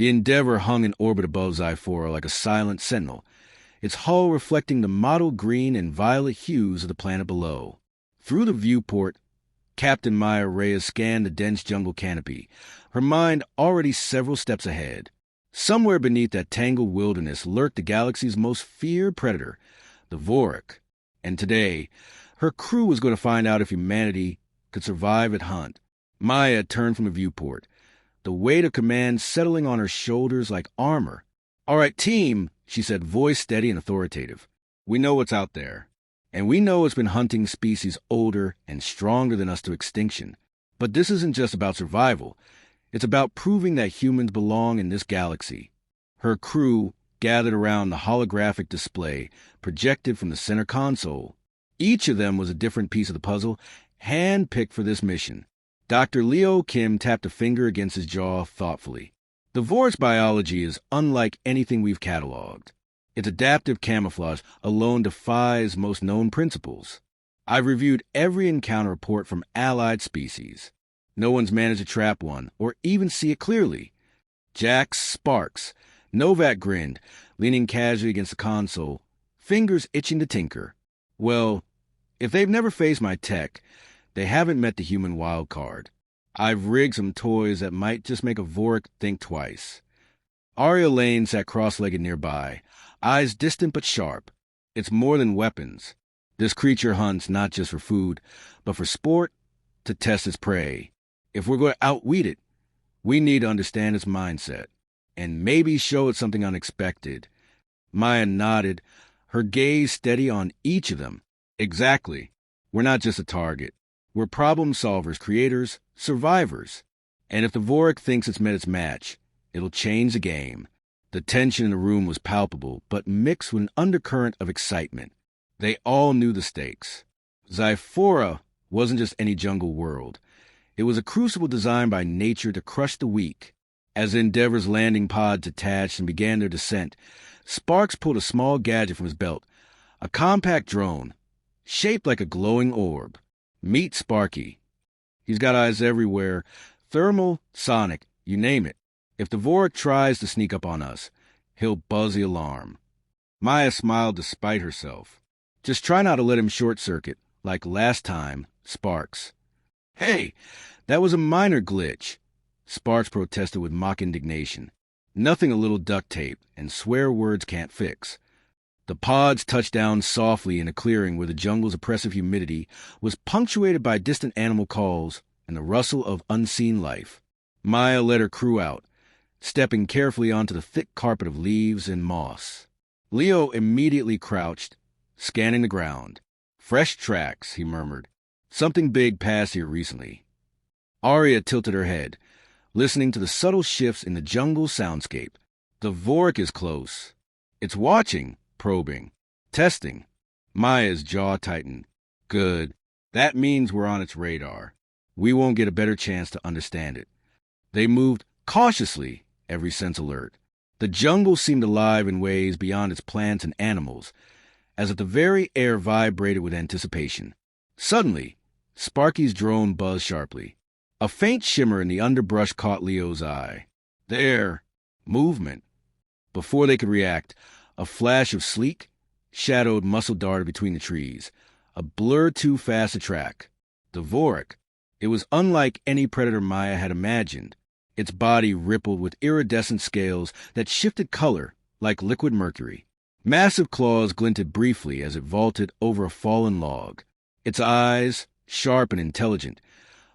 The Endeavour hung in orbit above Xiphora like a silent sentinel, its hull reflecting the mottled green and violet hues of the planet below. Through the viewport, Captain Maya Reyes scanned the dense jungle canopy, her mind already several steps ahead. Somewhere beneath that tangled wilderness lurked the galaxy's most feared predator, the Vorik. And today, her crew was going to find out if humanity could survive its hunt. Maya turned from the viewport, the weight of command settling on her shoulders like armor. "All right, team," she said, voice steady and authoritative. "We know what's out there. And we know it's been hunting species older and stronger than us to extinction. But this isn't just about survival. It's about proving that humans belong in this galaxy." Her crew gathered around the holographic display projected from the center console. Each of them was a different piece of the puzzle, hand-picked for this mission. Dr. Leo Kim tapped a finger against his jaw thoughtfully. "The Vor's biology is unlike anything we've cataloged. Its adaptive camouflage alone defies most known principles. I've reviewed every encounter report from allied species. No one's managed to trap one, or even see it clearly." Jack Sparks. Novak grinned, leaning casually against the console, fingers itching to tinker. "Well, if they've never faced my tech, they haven't met the human wild card. I've rigged some toys that might just make a Vorik think twice." Aria Lane sat cross-legged nearby, eyes distant but sharp. "It's more than weapons. This creature hunts not just for food, but for sport, to test its prey. If we're going to outwit it, we need to understand its mindset, and maybe show it something unexpected." Maya nodded, her gaze steady on each of them. "Exactly. We're not just a target. We're problem solvers, creators, survivors. And if the Vorik thinks it's met its match, it'll change the game." The tension in the room was palpable, but mixed with an undercurrent of excitement. They all knew the stakes. Xiphora wasn't just any jungle world. It was a crucible designed by nature to crush the weak. As the Endeavor's landing pods detached and began their descent, Sparks pulled a small gadget from his belt, a compact drone, shaped like a glowing orb. Meet Sparky. He's got eyes everywhere, thermal, sonic, you name it. If the Vorik tries to sneak up on us, he'll buzz the alarm. Maya smiled despite herself. "Just try not to let him short-circuit, like last time, Sparks." "Hey, that was a minor glitch," Sparks protested with mock indignation. "Nothing a little duct tape and swear words can't fix." The pods touched down softly in a clearing where the jungle's oppressive humidity was punctuated by distant animal calls and the rustle of unseen life. Maya led her crew out, stepping carefully onto the thick carpet of leaves and moss. Leo immediately crouched, scanning the ground. "Fresh tracks," he murmured. "Something big passed here recently." Aria tilted her head, listening to the subtle shifts in the jungle soundscape. "The Vorik is close. It's watching, probing, testing." Maya's jaw tightened. "Good. That means we're on its radar. We won't get a better chance to understand it." They moved cautiously, every sense alert. The jungle seemed alive in ways beyond its plants and animals, as if the very air vibrated with anticipation. Suddenly, Sparky's drone buzzed sharply. A faint shimmer in the underbrush caught Leo's eye. There. Movement. Before they could react, a flash of sleek, shadowed muscle darted between the trees, a blur too fast to track. The Vorik. It was unlike any predator Maya had imagined. Its body rippled with iridescent scales that shifted color like liquid mercury. Massive claws glinted briefly as it vaulted over a fallen log. Its eyes, sharp and intelligent,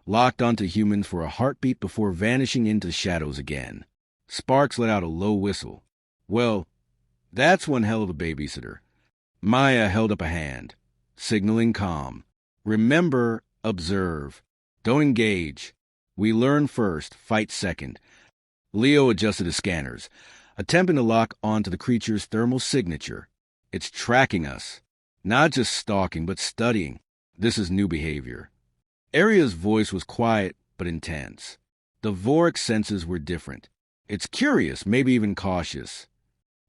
locked onto humans for a heartbeat before vanishing into the shadows again. Sparks let out a low whistle. "Well, that's one hell of a babysitter." Maya held up a hand, signaling calm. "Remember, observe. Don't engage. We learn first, fight second." Leo adjusted his scanners, attempting to lock onto the creature's thermal signature. "It's tracking us. Not just stalking, but studying. This is new behavior." Aria's voice was quiet but intense. The Vorik senses were different. It's curious, maybe even cautious.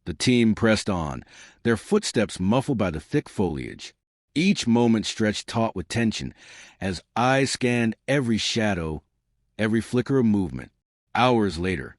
The team pressed on, their footsteps muffled by the thick foliage. Each moment stretched taut with tension, as eyes scanned every shadow, every flicker of movement. Hours later,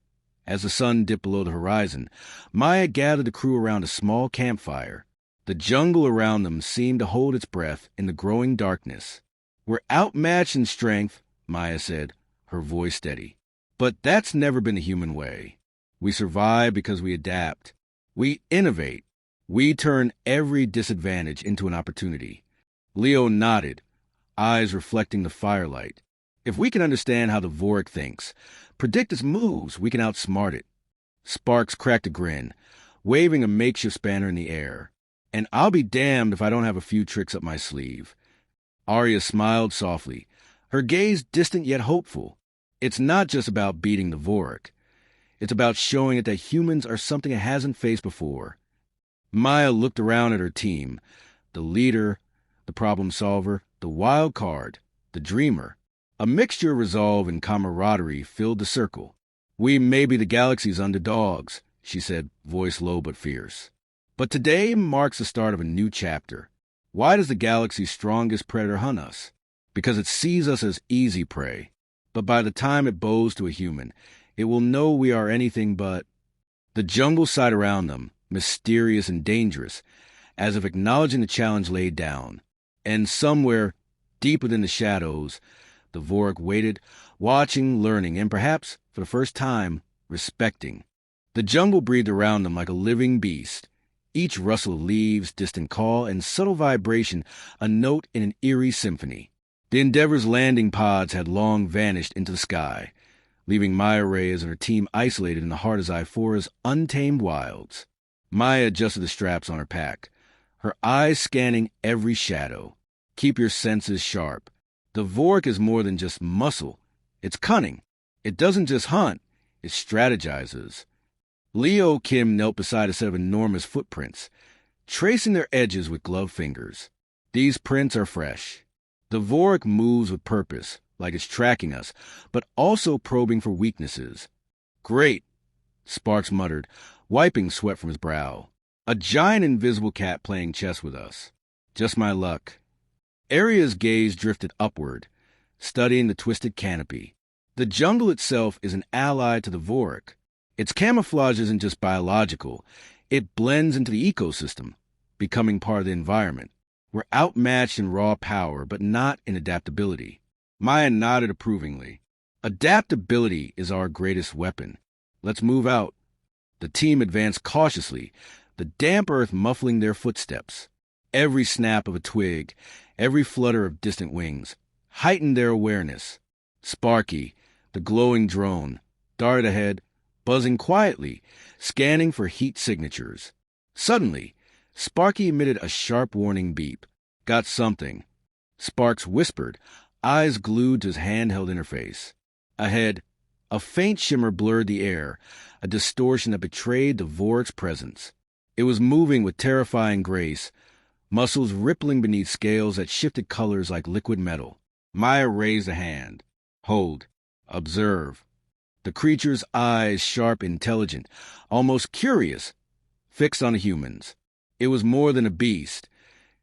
As the sun dipped below the horizon, Maya gathered the crew around a small campfire. The jungle around them seemed to hold its breath in the growing darkness. "We're outmatched in strength," Maya said, her voice steady. "But that's never been the human way. We survive because we adapt. We innovate. We turn every disadvantage into an opportunity." Leo nodded, eyes reflecting the firelight. "If we can understand how the Vorik thinks, predict its moves, we can outsmart it." Sparks cracked a grin, waving a makeshift spanner in the air. "And I'll be damned if I don't have a few tricks up my sleeve." Arya smiled softly, her gaze distant yet hopeful. "It's not just about beating the Vorik. It's about showing it that humans are something it hasn't faced before." Maya looked around at her team. The leader, the problem solver, the wild card, the dreamer. A mixture of resolve and camaraderie filled the circle. "We may be the galaxy's underdogs," she said, voice low but fierce. "But today marks the start of a new chapter. Why does the galaxy's strongest predator hunt us? Because it sees us as easy prey. But by the time it bows to a human, it will know we are anything but." The jungle sighed around them, mysterious and dangerous, as if acknowledging the challenge laid down. And somewhere, deep within the shadows, the Vorik waited, watching, learning, and perhaps, for the first time, respecting. The jungle breathed around them like a living beast. Each rustle of leaves, distant call, and subtle vibration a note in an eerie symphony. The Endeavor's landing pods had long vanished into the sky, leaving Maya Reyes and her team isolated in the heart of Zyphora's untamed wilds. Maya adjusted the straps on her pack, her eyes scanning every shadow. "Keep your senses sharp. The Vorik is more than just muscle. It's cunning. It doesn't just hunt, it strategizes." Leo Kim knelt beside a set of enormous footprints, tracing their edges with gloved fingers. "These prints are fresh. The Vorik moves with purpose, like it's tracking us, but also probing for weaknesses." "Great," Sparks muttered, wiping sweat from his brow. "A giant invisible cat playing chess with us. Just my luck." Arya's gaze drifted upward, studying the twisted canopy. The jungle itself is an ally to the Vorik. Its camouflage isn't just biological. It blends into the ecosystem, becoming part of the environment. We're outmatched in raw power, but not in adaptability. Maya nodded approvingly. "Adaptability is our greatest weapon. Let's move out." The team advanced cautiously, the damp earth muffling their footsteps. Every snap of a twig, every flutter of distant wings, heightened their awareness. Sparky, the glowing drone, darted ahead, buzzing quietly, scanning for heat signatures. Suddenly, Sparky emitted a sharp warning beep. "Got something." Sparks whispered, eyes glued to his handheld interface. Ahead, a faint shimmer blurred the air, a distortion that betrayed the Vorik's presence. It was moving with terrifying grace, muscles rippling beneath scales that shifted colors like liquid metal. Maya raised a hand. "Hold. Observe." The creature's eyes, sharp, intelligent, almost curious, fixed on the humans. It was more than a beast.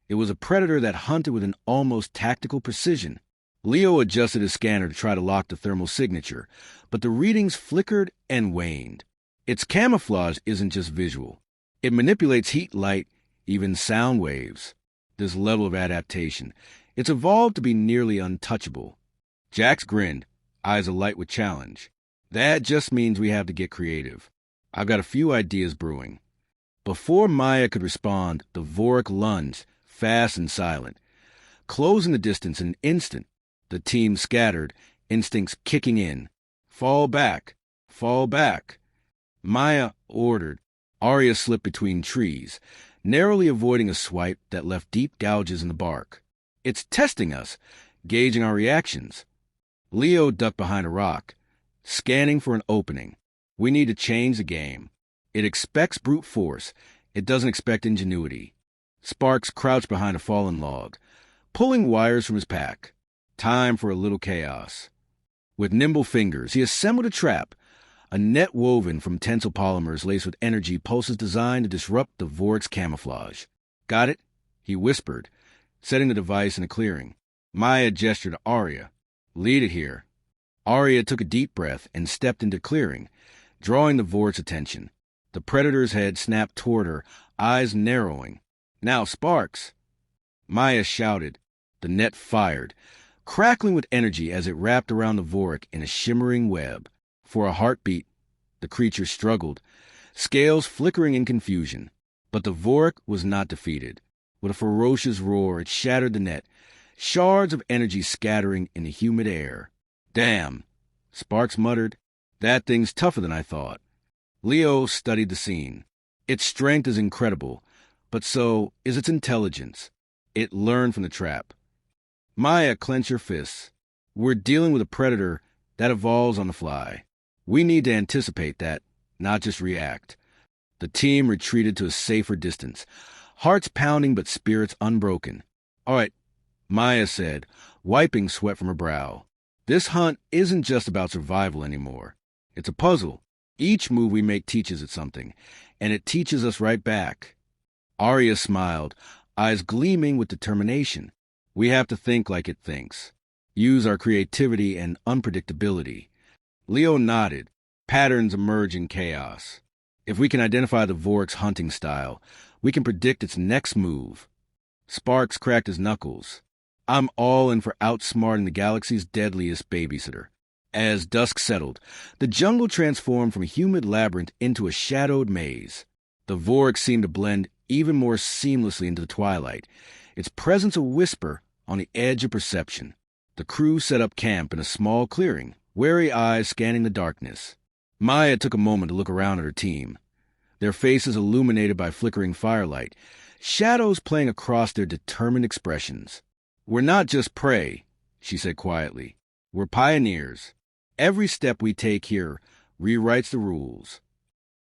It was a predator that hunted with an almost tactical precision. Leo adjusted his scanner to try to lock the thermal signature, but the readings flickered and waned. Its camouflage isn't just visual. It manipulates heat, light, even sound waves. This level of adaptation, it's evolved to be nearly untouchable. Jax grinned, eyes alight with challenge. "That just means we have to get creative. I've got a few ideas brewing." Before Maya could respond, the Vorik lunged, fast and silent. Closing the distance in an instant, the team scattered, instincts kicking in. "Fall back! Fall back!" Maya ordered. Arya slipped between trees, narrowly avoiding a swipe that left deep gouges in the bark. "It's testing us, gauging our reactions." Leo ducked behind a rock, scanning for an opening. "We need to change the game. It expects brute force. It doesn't expect ingenuity." Sparks crouched behind a fallen log, pulling wires from his pack. Time for a little chaos. With nimble fingers, he assembled a trap, a net woven from tensile polymers laced with energy pulses designed to disrupt the Vorik's camouflage. "Got it?" he whispered, setting the device in a clearing. Maya gestured to Arya. "Lead it here." Arya took a deep breath and stepped into clearing, drawing the Vork's attention. The predator's head snapped toward her, eyes narrowing. "Now, Sparks!" Maya shouted. The net fired, crackling with energy as it wrapped around the Vork in a shimmering web. For a heartbeat, the creature struggled, scales flickering in confusion. But the Vork was not defeated. With a ferocious roar, it shattered the net, shards of energy scattering in the humid air. "Damn," Sparks muttered. "That thing's tougher than I thought." Leo studied the scene. Its strength is incredible, but so is its intelligence. It learned from the trap. Maya clenched her fists. "We're dealing with a predator that evolves on the fly. We need to anticipate that, not just react." The team retreated to a safer distance, hearts pounding but spirits unbroken. "All right," Maya said, wiping sweat from her brow. "This hunt isn't just about survival anymore. It's a puzzle. Each move we make teaches it something, and it teaches us right back." Arya smiled, eyes gleaming with determination. "We have to think like it thinks. Use our creativity and unpredictability." Leo nodded. Patterns emerge in chaos. If we can identify the Vork's hunting style, we can predict its next move. Sparks cracked his knuckles. "I'm all in for outsmarting the galaxy's deadliest babysitter." As dusk settled, the jungle transformed from a humid labyrinth into a shadowed maze. The Vork seemed to blend even more seamlessly into the twilight, its presence a whisper on the edge of perception. The crew set up camp in a small clearing, wary eyes scanning the darkness. Maya took a moment to look around at her team, their faces illuminated by flickering firelight, shadows playing across their determined expressions. "We're not just prey," she said quietly. "We're pioneers. Every step we take here rewrites the rules."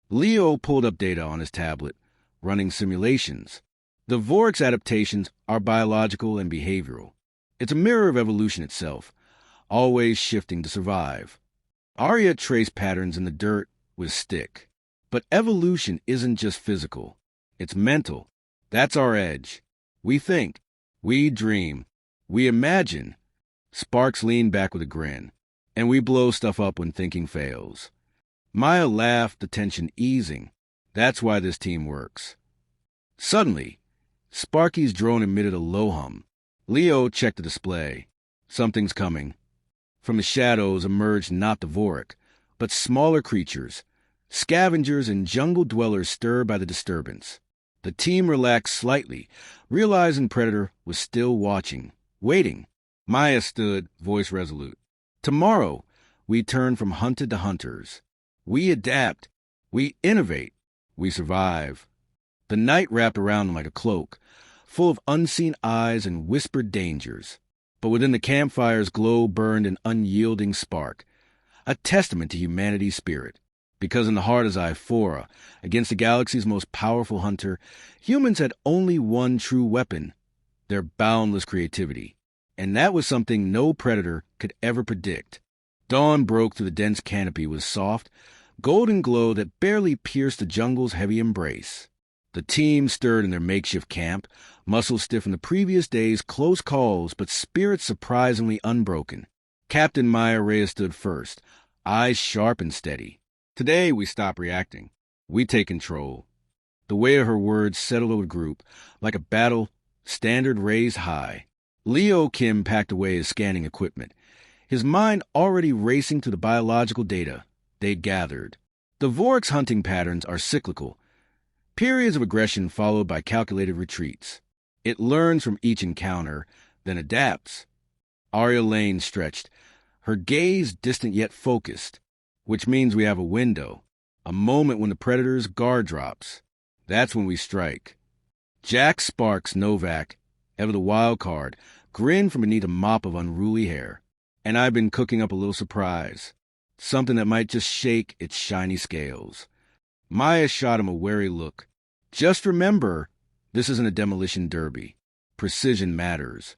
Leo pulled up data on his tablet, running simulations. The Vork's adaptations are biological and behavioral. It's a mirror of evolution itself, always shifting to survive. Arya traced patterns in the dirt with a stick. But evolution isn't just physical. It's mental. That's our edge. We think. We dream. We imagine. Sparks leaned back with a grin. And we blow stuff up when thinking fails. Maya laughed, the tension easing. That's why this team works. Suddenly, Sparky's drone emitted a low hum. Leo checked the display. Something's coming. From the shadows emerged not the Vork, but smaller creatures, scavengers and jungle dwellers stirred by the disturbance. The team relaxed slightly, realizing Predator was still watching, waiting. Maya stood, voice resolute. "Tomorrow, we turn from hunted to hunters. We adapt. We innovate. We survive." The night wrapped around them like a cloak, full of unseen eyes and whispered dangers. But within the campfire's glow burned an unyielding spark, a testament to humanity's spirit. Because in the heart of Zyphora, against the galaxy's most powerful hunter, humans had only one true weapon, their boundless creativity. And that was something no predator could ever predict. Dawn broke through the dense canopy with a soft, golden glow that barely pierced the jungle's heavy embrace. The team stirred in their makeshift camp, muscles stiff from the previous day's close calls, but spirits surprisingly unbroken. Captain Maya Reyes stood first, eyes sharp and steady. "Today we stop reacting. We take control." The weight of her words settled over the group, like a battle standard raised high. Leo Kim packed away his scanning equipment, his mind already racing to the biological data they'd gathered. The Vork's hunting patterns are cyclical, periods of aggression followed by calculated retreats. It learns from each encounter, then adapts. Arya Lane stretched, her gaze distant yet focused, which means we have a window, a moment when the predator's guard drops. That's when we strike. Jack Sparks Novak, ever the wild card, grinned from beneath a mop of unruly hair. "And I've been cooking up a little surprise, something that might just shake its shiny scales." Maya shot him a wary look. "Just remember, this isn't a demolition derby. Precision matters."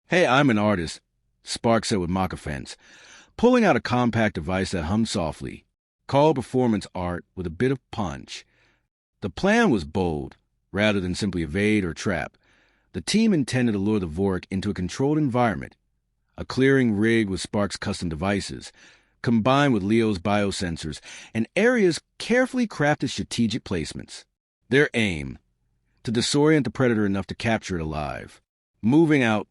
"Hey, I'm an artist," Sparks said with mock offense, pulling out a compact device that hummed softly, called performance art with a bit of punch. The plan was bold, rather than simply evade or trap. The team intended to lure the Vork into a controlled environment, a clearing rigged with Sparks' custom devices, combined with Leo's biosensors and Aria's carefully crafted strategic placements. Their aim: to disorient the predator enough to capture it alive. Moving out,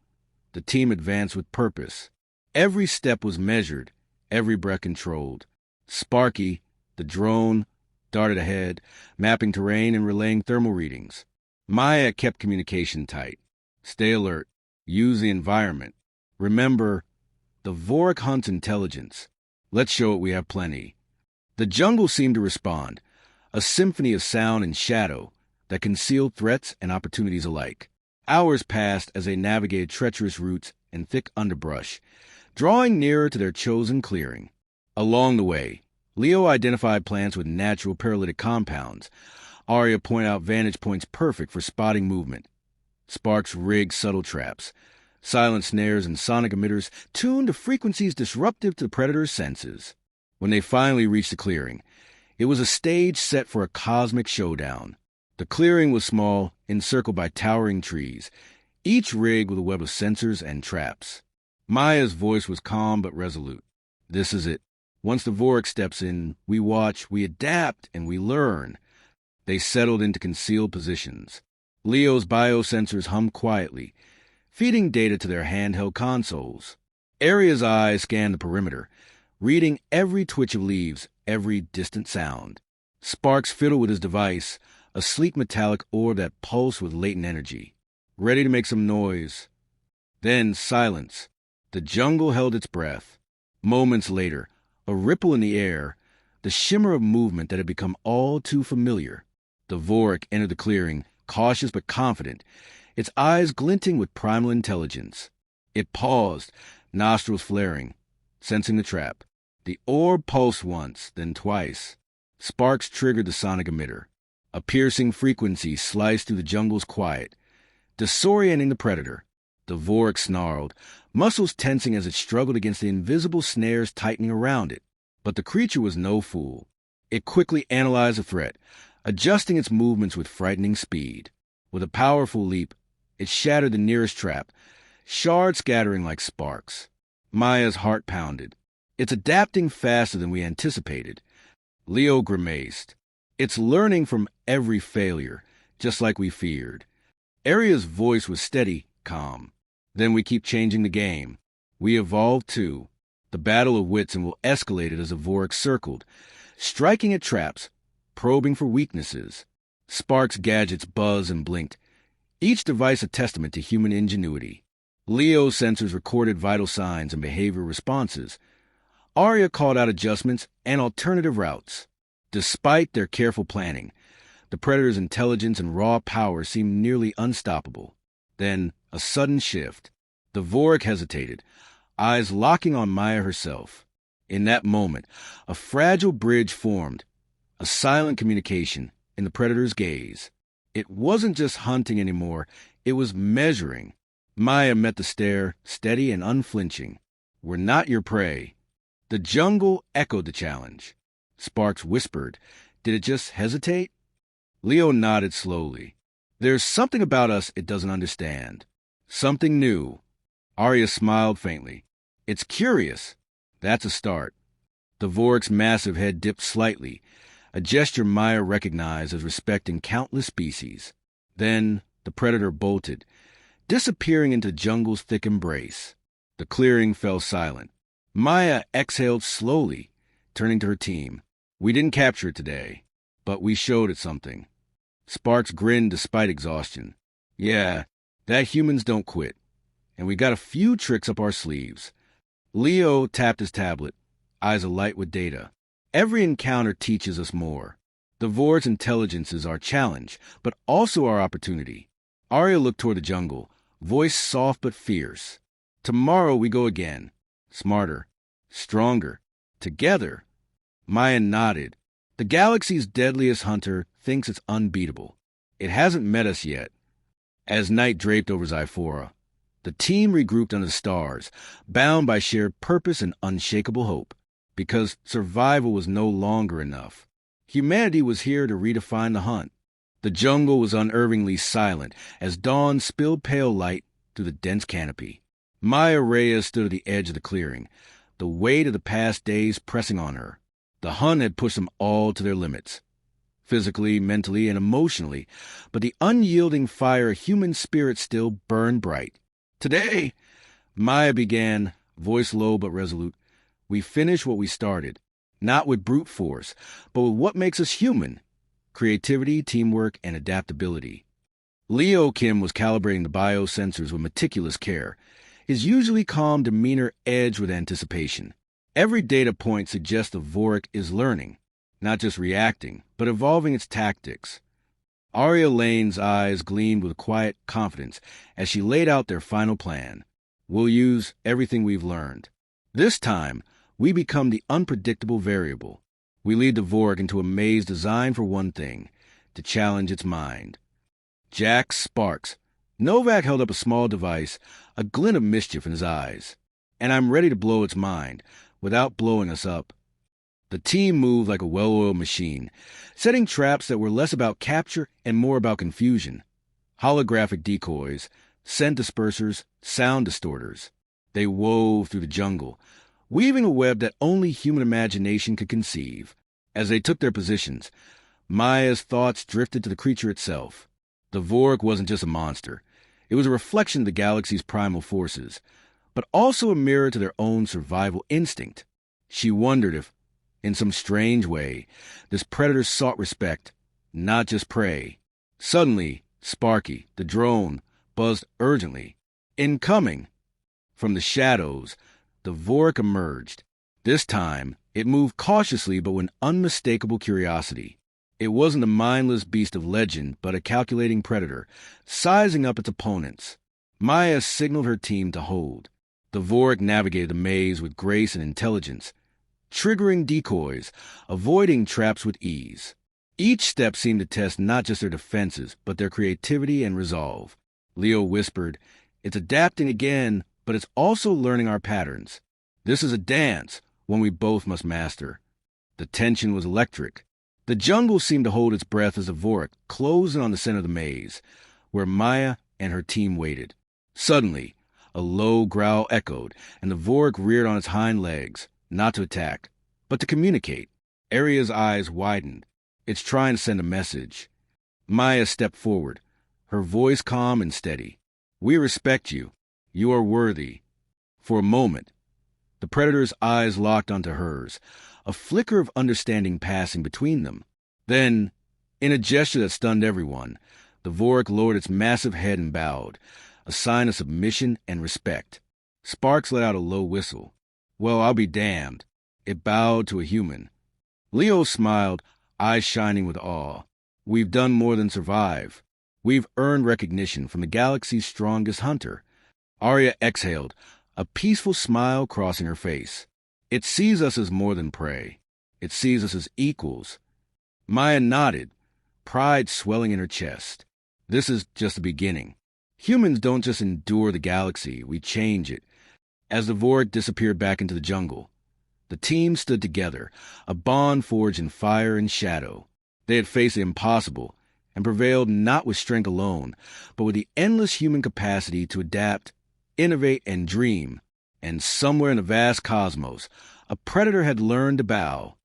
the team advanced with purpose. Every step was measured, every breath controlled. Sparky, the drone, darted ahead, mapping terrain and relaying thermal readings. Maya kept communication tight. Stay alert. Use the environment. Remember, the Vorik hunts intelligence. Let's show it we have plenty. The jungle seemed to respond, a symphony of sound and shadow that concealed threats and opportunities alike. Hours passed as they navigated treacherous routes and thick underbrush, drawing nearer to their chosen clearing. Along the way, Leo identified plants with natural paralytic compounds. Arya pointed out vantage points perfect for spotting movement. Sparks rigged subtle traps, silent snares and sonic emitters tuned to frequencies disruptive to the predator's senses. When they finally reached the clearing, it was a stage set for a cosmic showdown. The clearing was small, encircled by towering trees, each rigged with a web of sensors and traps. Maya's voice was calm but resolute. This is it. Once the Vorik steps in, we watch, we adapt, and we learn. They settled into concealed positions. Leo's biosensors hummed quietly, feeding data to their handheld consoles. Aria's eyes scanned the perimeter, reading every twitch of leaves, every distant sound. Sparks fiddled with his device, a sleek metallic orb that pulsed with latent energy, ready to make some noise. Then silence. The jungle held its breath. Moments later, a ripple in the air, the shimmer of movement that had become all too familiar. The Vorik entered the clearing, cautious but confident, its eyes glinting with primal intelligence. It paused, nostrils flaring, sensing the trap. The orb pulsed once, then twice. Sparks triggered the sonic emitter. A piercing frequency sliced through the jungle's quiet, disorienting the predator. The Vorik snarled, muscles tensing as it struggled against the invisible snares tightening around it. But the creature was no fool. It quickly analyzed the threat, adjusting its movements with frightening speed. With a powerful leap, it shattered the nearest trap, shards scattering like sparks. Maya's heart pounded. It's adapting faster than we anticipated. Leo grimaced. It's learning from every failure, just like we feared. Aria's voice was steady, calm. Then we keep changing the game. We evolve too. The battle of wits and will escalate it as the Vorik circled, striking at traps, probing for weaknesses. Sparks' gadgets buzzed and blinked, each device a testament to human ingenuity. Leo's sensors recorded vital signs and behavior responses. Arya called out adjustments and alternative routes. Despite their careful planning, the predator's intelligence and raw power seemed nearly unstoppable. Then, a sudden shift. The Vorik hesitated, eyes locking on Maya herself. In that moment, a fragile bridge formed, a silent communication in the predator's gaze. It wasn't just hunting anymore, it was measuring. Maya met the stare, steady and unflinching. "We're not your prey." The jungle echoed the challenge. Sparks whispered, "Did it just hesitate?" Leo nodded slowly. "There's something about us it doesn't understand. Something new." Arya smiled faintly. "It's curious." "That's a start." The Vorik's massive head dipped slightly, a gesture Maya recognized as respecting countless species. Then the predator bolted, disappearing into the jungle's thick embrace. The clearing fell silent. Maya exhaled slowly, turning to her team. "We didn't capture it today, but we showed it something." Sparks grinned despite exhaustion. "Yeah, that humans don't quit. And we got a few tricks up our sleeves." Leo tapped his tablet, eyes alight with data. "Every encounter teaches us more. The Vor's intelligence is our challenge, but also our opportunity." Arya looked toward the jungle, voice soft but fierce. "Tomorrow we go again. Smarter, stronger, together." Maya nodded. "The galaxy's deadliest hunter thinks it's unbeatable. It hasn't met us yet." As night draped over Zyphora, the team regrouped under the stars, bound by shared purpose and unshakable hope. Because survival was no longer enough. Humanity was here to redefine the hunt. The jungle was unervingly silent as dawn spilled pale light through the dense canopy. Maya Reyes stood at the edge of the clearing, the weight of the past days pressing on her. The hunt had pushed them all to their limits, physically, mentally, and emotionally, but the unyielding fire of human spirit still burned bright. "Today," Maya began, voice low but resolute, "we finish what we started, not with brute force, but with what makes us human: creativity, teamwork, and adaptability." Leo Kim was calibrating the biosensors with meticulous care, his usually calm demeanor edged with anticipation. Every data point suggests the Vorik is learning, not just reacting, but evolving its tactics. Arya Lane's eyes gleamed with quiet confidence as she laid out their final plan. "We'll use everything we've learned. This time, we become the unpredictable variable. We lead the Vorik into a maze designed for one thing: to challenge its mind." Jack Sparks. Novak held up a small device, a glint of mischief in his eyes. "And I'm ready to blow its mind, without blowing us up." The team moved like a well-oiled machine, setting traps that were less about capture and more about confusion. Holographic decoys, scent dispersers, sound distorters. They wove through the jungle, weaving a web that only human imagination could conceive. As they took their positions, Maya's thoughts drifted to the creature itself. The Vorik wasn't just a monster. It was a reflection of the galaxy's primal forces, but also a mirror to their own survival instinct. She wondered if, in some strange way, this predator sought respect, not just prey. Suddenly, Sparky, the drone, buzzed urgently. "Incoming!" From the shadows, the Vorik emerged. This time, it moved cautiously but with unmistakable curiosity. It wasn't a mindless beast of legend, but a calculating predator, sizing up its opponents. Maya signaled her team to hold. The Vorik navigated the maze with grace and intelligence, triggering decoys, avoiding traps with ease. Each step seemed to test not just their defenses, but their creativity and resolve. Leo whispered, "It's adapting again, but it's also learning our patterns. This is a dance, one we both must master." The tension was electric. The jungle seemed to hold its breath as the Vorik closed in on the center of the maze, where Maya and her team waited. Suddenly, a low growl echoed, and the Vorik reared on its hind legs, not to attack, but to communicate. Arya's eyes widened. "It's trying to send a message." Maya stepped forward, her voice calm and steady. "We respect you. You are worthy." For a moment, the predator's eyes locked onto hers, a flicker of understanding passing between them. Then, in a gesture that stunned everyone, the Vorik lowered its massive head and bowed, a sign of submission and respect. Sparks let out a low whistle. "Well, I'll be damned." It bowed to a human. Leo smiled, eyes shining with awe. "We've done more than survive. We've earned recognition from the galaxy's strongest hunter." Arya exhaled, a peaceful smile crossing her face. "It sees us as more than prey. It sees us as equals." Maya nodded, pride swelling in her chest. "This is just the beginning. Humans don't just endure the galaxy, we change it." As the Vorik disappeared back into the jungle, the team stood together, a bond forged in fire and shadow. They had faced the impossible and prevailed not with strength alone, but with the endless human capacity to adapt, innovate, and dream. And somewhere in the vast cosmos, a predator had learned to bow,